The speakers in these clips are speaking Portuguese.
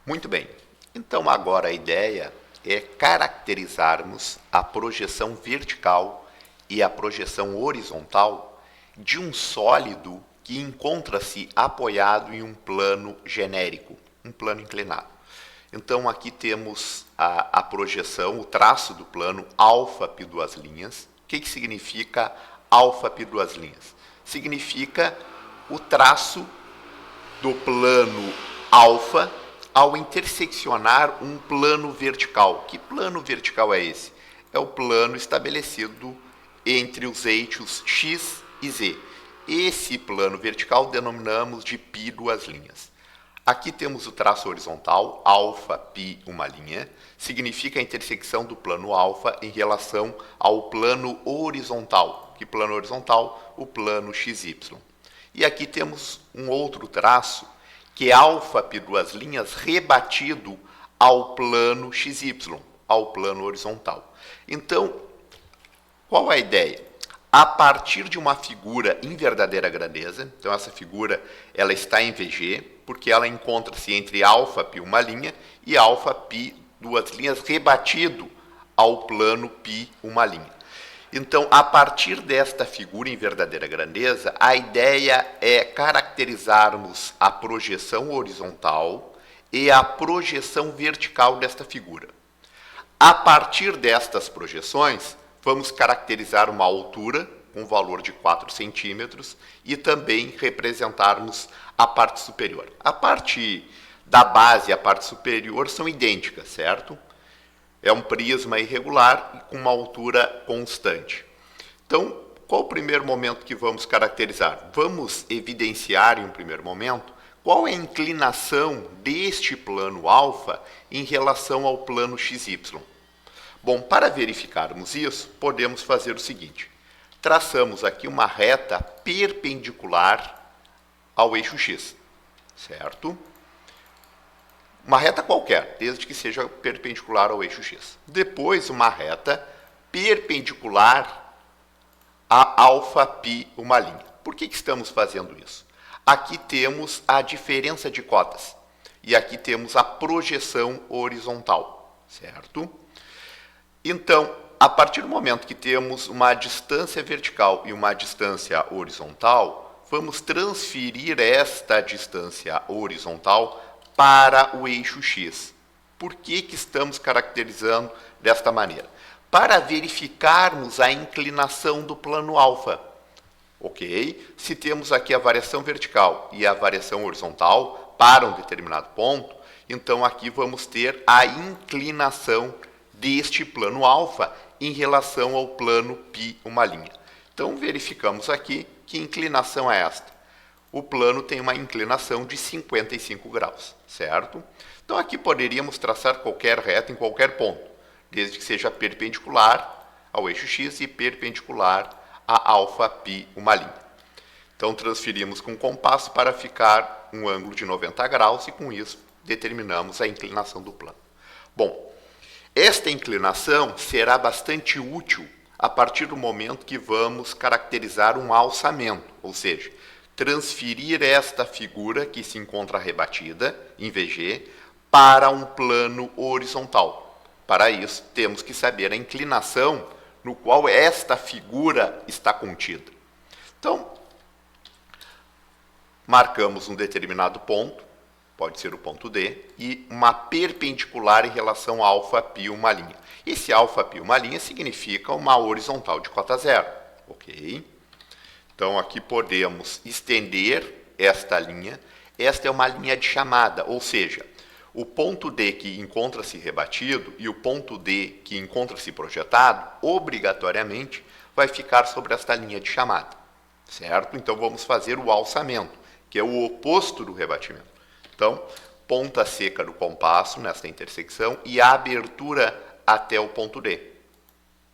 Muito bem. Então agora a ideia é caracterizarmos a projeção vertical e a projeção horizontal de um sólido que encontra-se apoiado em um plano genérico, um plano inclinado. Então aqui temos a projeção, o traço do plano alfa π duas linhas. O que significa alfa π duas linhas? Significa o traço do plano alfa ao interseccionar um plano vertical. Que plano vertical é esse? É o plano estabelecido entre os eixos x e z. Esse plano vertical denominamos de π duas linhas. Aqui temos o traço horizontal, alfa π uma linha, significa a intersecção do plano alfa em relação ao plano horizontal. Que plano horizontal? O plano xy. E aqui temos um outro traço, que é alfa π duas linhas rebatido ao plano xy, ao plano horizontal. Então, qual é a ideia? A partir de uma figura em verdadeira grandeza, então essa figura ela está em VG, porque ela encontra-se entre alfa π uma linha e alfa π duas linhas rebatido ao plano π uma linha. Então, a partir desta figura em verdadeira grandeza, a ideia é caracterizarmos a projeção horizontal e a projeção vertical desta figura. A partir destas projeções, vamos caracterizar uma altura com valor de 4 centímetros e também representarmos a parte superior. A parte da base e a parte superior são idênticas, certo? É um prisma irregular e com uma altura constante. Então, qual o primeiro momento que vamos caracterizar? Vamos evidenciar em um primeiro momento qual é a inclinação deste plano alfa em relação ao plano xy. Bom, para verificarmos isso, podemos fazer o seguinte. Traçamos aqui uma reta perpendicular ao eixo x, certo? Uma reta qualquer, desde que seja perpendicular ao eixo x. Depois, uma reta perpendicular a alfa π uma linha. Por que estamos fazendo isso? Aqui temos a diferença de cotas e aqui temos a projeção horizontal, certo? Então, a partir do momento que temos uma distância vertical e uma distância horizontal, vamos transferir esta distância horizontal para o eixo x. Por que estamos caracterizando desta maneira? Para verificarmos a inclinação do plano alfa. Ok? Se temos aqui a variação vertical e a variação horizontal para um determinado ponto, então aqui vamos ter a inclinação deste plano alfa em relação ao plano π uma linha. Então verificamos aqui que inclinação é esta. O plano tem uma inclinação de 55 graus, certo? Então aqui poderíamos traçar qualquer reta em qualquer ponto, desde que seja perpendicular ao eixo x e perpendicular a alfa π uma linha. Então transferimos com o compasso para ficar um ângulo de 90 graus e com isso determinamos a inclinação do plano. Bom, esta inclinação será bastante útil a partir do momento que vamos caracterizar um alçamento, ou seja, transferir esta figura que se encontra rebatida em VG para um plano horizontal. Para isso, temos que saber a inclinação no qual esta figura está contida. Então, marcamos um determinado ponto, pode ser o ponto D, e uma perpendicular em relação a alfa π uma linha. Esse alfa π uma linha significa uma horizontal de cota zero, ok? Então, aqui podemos estender esta linha. Esta é uma linha de chamada, ou seja, o ponto D que encontra-se rebatido e o ponto D que encontra-se projetado, obrigatoriamente, vai ficar sobre esta linha de chamada, certo? Então, vamos fazer o alçamento, que é o oposto do rebatimento. Então, ponta seca do compasso nesta intersecção e a abertura até o ponto D,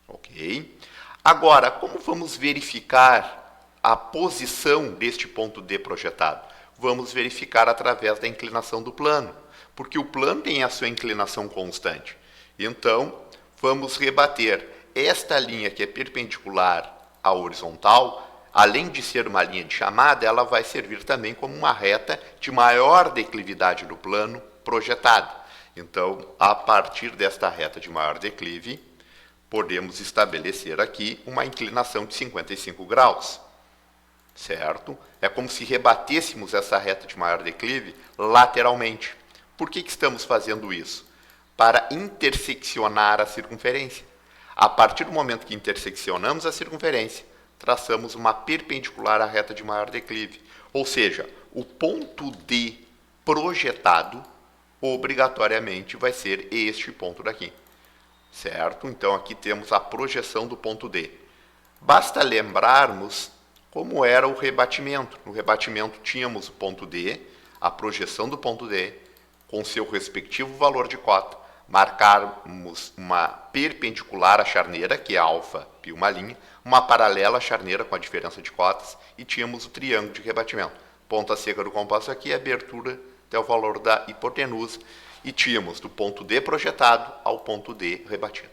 ok? Agora, como vamos verificar a posição deste ponto D projetado? Vamos verificar através da inclinação do plano, porque o plano tem a sua inclinação constante. Então, vamos rebater esta linha que é perpendicular à horizontal. Além de ser uma linha de chamada, ela vai servir também como uma reta de maior declividade do plano projetada. Então, a partir desta reta de maior declive, podemos estabelecer aqui uma inclinação de 55 graus, certo? É como se rebatêssemos essa reta de maior declive lateralmente. Por que estamos fazendo isso? Para interseccionar a circunferência. A partir do momento que interseccionamos a circunferência, traçamos uma perpendicular à reta de maior declive. Ou seja, o ponto D projetado obrigatoriamente vai ser este ponto daqui, certo? Então aqui temos a projeção do ponto D. Basta lembrarmos como era o rebatimento. No rebatimento tínhamos o ponto D, a projeção do ponto D, com seu respectivo valor de cota, marcarmos uma perpendicular à charneira, que é alfa π uma linha, uma paralela à charneira com a diferença de cotas, e tínhamos o triângulo de rebatimento. Ponta seca do compasso aqui, abertura até o valor da hipotenusa, e tínhamos do ponto D projetado ao ponto D rebatido.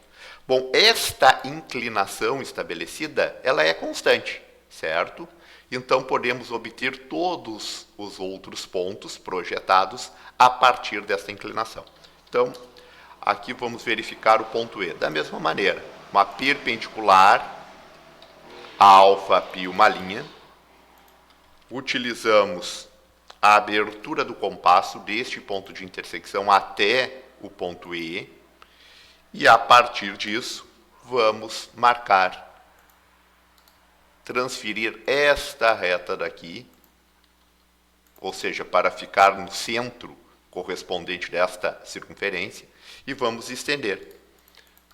Bom, esta inclinação estabelecida, ela é constante, certo? Então, podemos obter todos os outros pontos projetados a partir desta inclinação. Então, aqui vamos verificar o ponto E. Da mesma maneira, uma perpendicular a alfa π uma linha. Utilizamos a abertura do compasso deste ponto de intersecção até o ponto E. E a partir disso, vamos marcar, transferir esta reta daqui, ou seja, para ficar no centro correspondente desta circunferência, e vamos estender,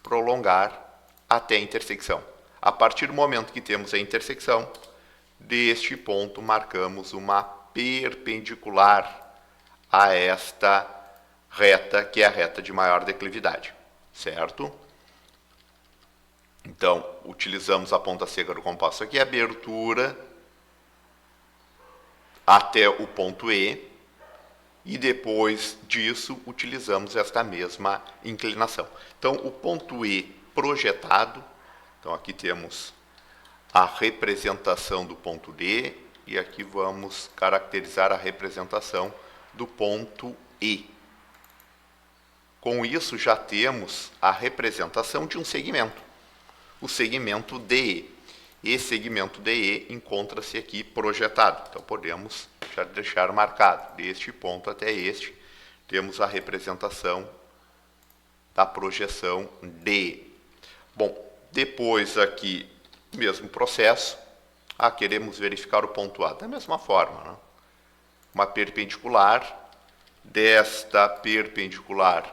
prolongar até a intersecção. A partir do momento que temos a intersecção, deste ponto marcamos uma perpendicular a esta reta, que é a reta de maior declividade, certo? Então, utilizamos a ponta seca do compasso aqui, a abertura até o ponto E, e depois disso utilizamos esta mesma inclinação. Então, o ponto E projetado, então aqui temos a representação do ponto D, e aqui vamos caracterizar a representação do ponto E. Com isso, já temos a representação de um segmento, o segmento DE. Esse segmento DE encontra-se aqui projetado, então podemos já deixar marcado, deste ponto até este, temos a representação da projeção DE. Bom, depois aqui, mesmo processo, queremos verificar o ponto A, da mesma forma, né? Uma perpendicular, desta perpendicular,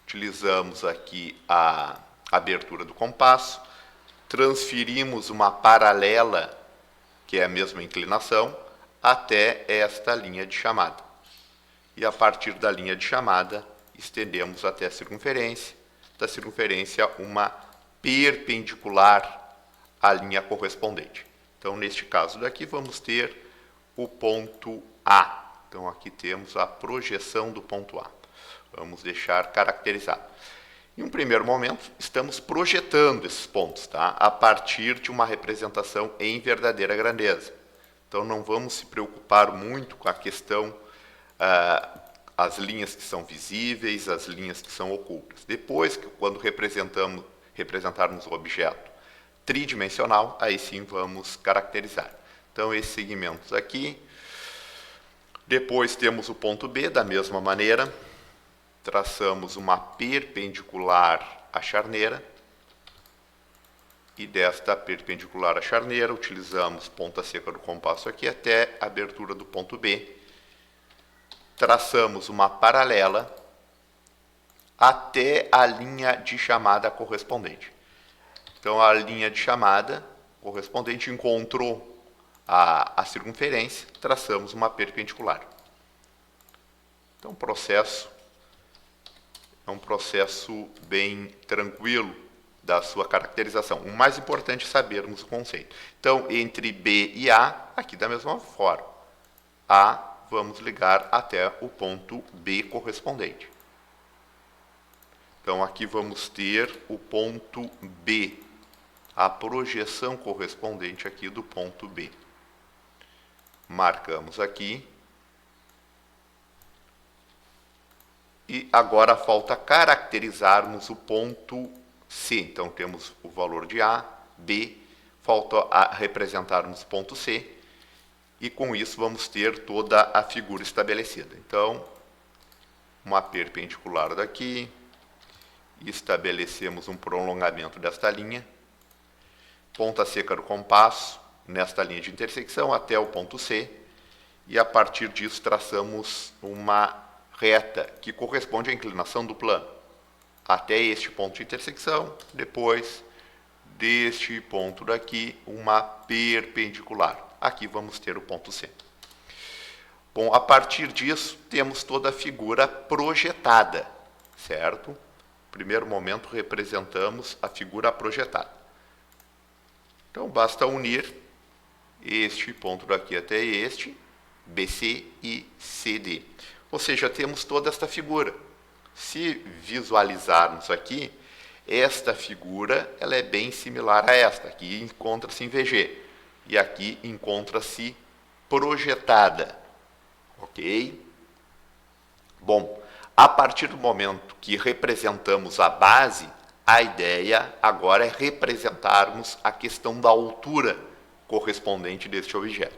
utilizamos aqui a abertura do compasso, transferimos uma paralela, que é a mesma inclinação, até esta linha de chamada. E a partir da linha de chamada, estendemos até a circunferência, da circunferência uma perpendicular à linha correspondente. Então, neste caso daqui, vamos ter o ponto A. Então, aqui temos a projeção do ponto A. Vamos deixar caracterizado. Em um primeiro momento, estamos projetando esses pontos, tá? A partir de uma representação em verdadeira grandeza. Então, não vamos se preocupar muito com a questão, as linhas que são visíveis, as linhas que são ocultas. Depois, quando representarmos o objeto tridimensional, aí sim vamos caracterizar. Então, esses segmentos aqui. Depois temos o ponto B, da mesma maneira. Traçamos uma perpendicular à charneira, e desta perpendicular à charneira utilizamos ponta seca do compasso aqui até a abertura do ponto B. Traçamos uma paralela até a linha de chamada correspondente. Então, a linha de chamada correspondente encontrou a circunferência, traçamos uma perpendicular. Então, o processo é um processo bem tranquilo da sua caracterização. O mais importante é sabermos o conceito. Então, entre B e A, aqui da mesma forma. A, vamos ligar até o ponto B correspondente. Então, aqui vamos ter o ponto B, a projeção correspondente aqui do ponto B. Marcamos aqui. E agora falta caracterizarmos o ponto C. Então temos o valor de A, B, falta representarmos o ponto C, e com isso vamos ter toda a figura estabelecida. Então, uma perpendicular daqui, estabelecemos um prolongamento desta linha, ponta seca do compasso, nesta linha de intersecção até o ponto C, e a partir disso traçamos uma reta que corresponde à inclinação do plano até este ponto de intersecção, depois deste ponto daqui uma perpendicular. Aqui vamos ter o ponto C. Bom, a partir disso temos toda a figura projetada, certo? No primeiro momento representamos a figura projetada. Então basta unir este ponto daqui até este, BC e CD. Ou seja, temos toda esta figura. Se visualizarmos aqui, esta figura ela é bem similar a esta. Aqui encontra-se em VG e aqui encontra-se projetada. Ok? Bom, a partir do momento que representamos a base, a ideia agora é representarmos a questão da altura correspondente deste objeto.